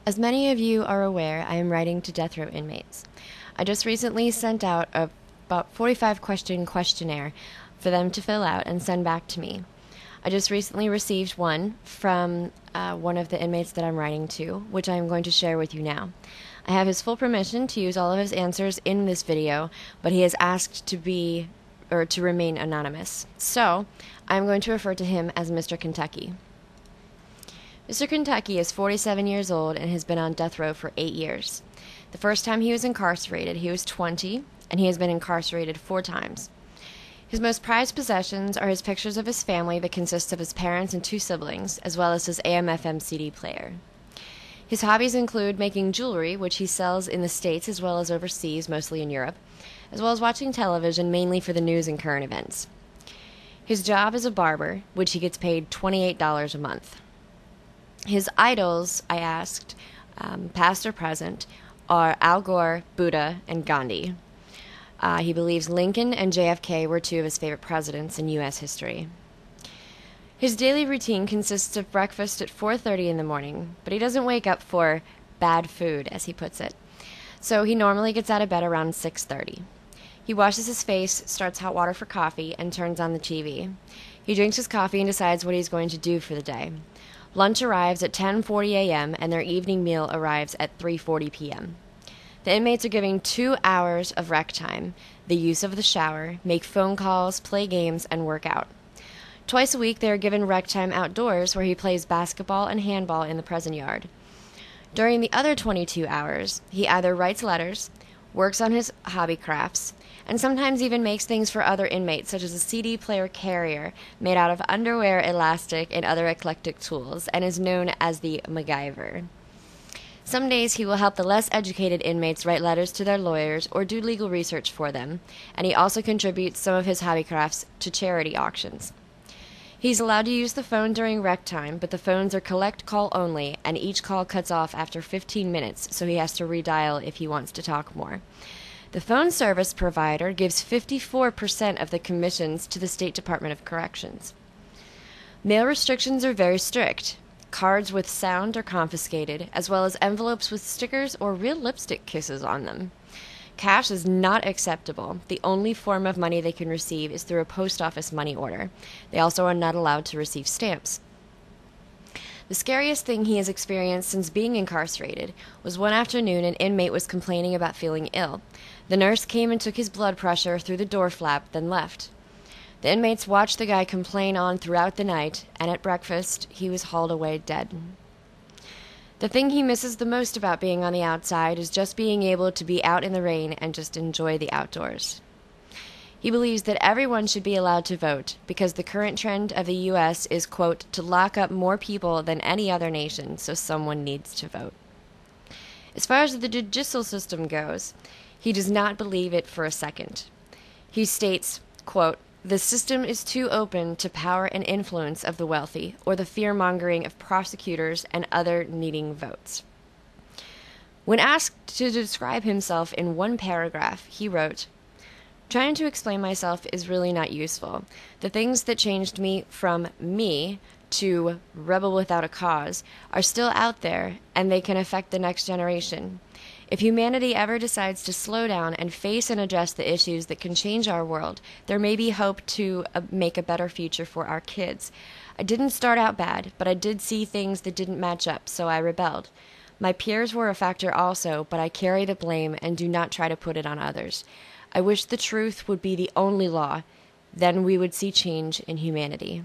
As many of you are aware, I am writing to death row inmates. I just recently sent out a about 45 question questionnaire for them to fill out and send back to me. I just recently received one from one of the inmates that I'm writing to, which I am going to share with you now. I have his full permission to use all of his answers in this video, but he has asked to remain anonymous. So, I'm going to refer to him as Mr. Kentucky. Mr. Kentucky is 47 years old and has been on death row for 8 years. The first time he was incarcerated, he was 20, and he has been incarcerated 4 times. His most prized possessions are his pictures of his family that consists of his parents and 2 siblings, as well as his AM/FM CD player. His hobbies include making jewelry, which he sells in the States as well as overseas, mostly in Europe, as well as watching television, mainly for the news and current events. His job is a barber, which he gets paid $28 a month. His idols, I asked, past or present, are Al Gore, Buddha, and Gandhi. He believes Lincoln and JFK were 2 of his favorite presidents in U.S. history. His daily routine consists of breakfast at 4:30 in the morning, but he doesn't wake up for bad food, as he puts it. So he normally gets out of bed around 6:30. He washes his face, starts hot water for coffee, and turns on the TV. He drinks his coffee and decides what he's going to do for the day. Lunch arrives at 10:40 a.m., and their evening meal arrives at 3:40 p.m. The inmates are given 2 hours of rec time, the use of the shower, make phone calls, play games, and work out. Twice a week, they are given rec time outdoors, where he plays basketball and handball in the prison yard. During the other 22 hours, he either writes letters, works on his hobby crafts, and sometimes even makes things for other inmates, such as a CD player carrier made out of underwear, elastic, and other eclectic tools, and is known as the MacGyver. Some days he will help the less educated inmates write letters to their lawyers or do legal research for them, and he also contributes some of his hobby crafts to charity auctions. He's allowed to use the phone during rec time, but the phones are collect call only, and each call cuts off after 15 minutes, so he has to redial if he wants to talk more. The phone service provider gives 54% of the commissions to the State Department of Corrections. Mail restrictions are very strict. Cards with sound are confiscated, as well as envelopes with stickers or real lipstick kisses on them. Cash is not acceptable. The only form of money they can receive is through a post office money order. They also are not allowed to receive stamps. The scariest thing he has experienced since being incarcerated was one afternoon an inmate was complaining about feeling ill. The nurse came and took his blood pressure through the door flap, then left. The inmates watched the guy complain on throughout the night, and at breakfast, he was hauled away dead. The thing he misses the most about being on the outside is just being able to be out in the rain and just enjoy the outdoors. He believes that everyone should be allowed to vote because the current trend of the U.S. is, quote, to lock up more people than any other nation, so someone needs to vote. As far as the judicial system goes, he does not believe it for a second. He states, quote, the system is too open to power and influence of the wealthy or the fear-mongering of prosecutors and other needing votes. When asked to describe himself in one paragraph, he wrote, trying to explain myself is really not useful. The things that changed me from me to rebel without a cause are still out there, and they can affect the next generation. If humanity ever decides to slow down and face and address the issues that can change our world, there may be hope to make a better future for our kids. I didn't start out bad, but I did see things that didn't match up, so I rebelled. My peers were a factor also, but I carry the blame and do not try to put it on others. I wish the truth would be the only law. Then we would see change in humanity.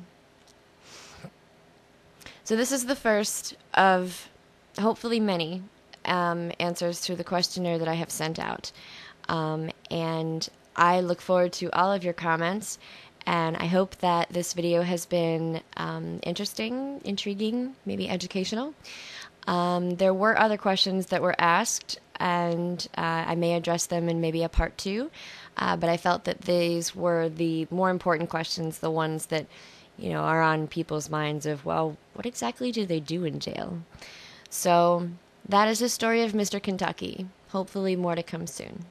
So this is the first of hopefully many answers to the questionnaire that I have sent out. And I look forward to all of your comments, and I hope that this video has been interesting, intriguing, maybe educational. There were other questions that were asked, and I may address them in maybe a part 2, but I felt that these were the more important questions, the ones that, are on people's minds of, well, what exactly do they do in jail? So that is the story of Mr. Kentucky. Hopefully more to come soon.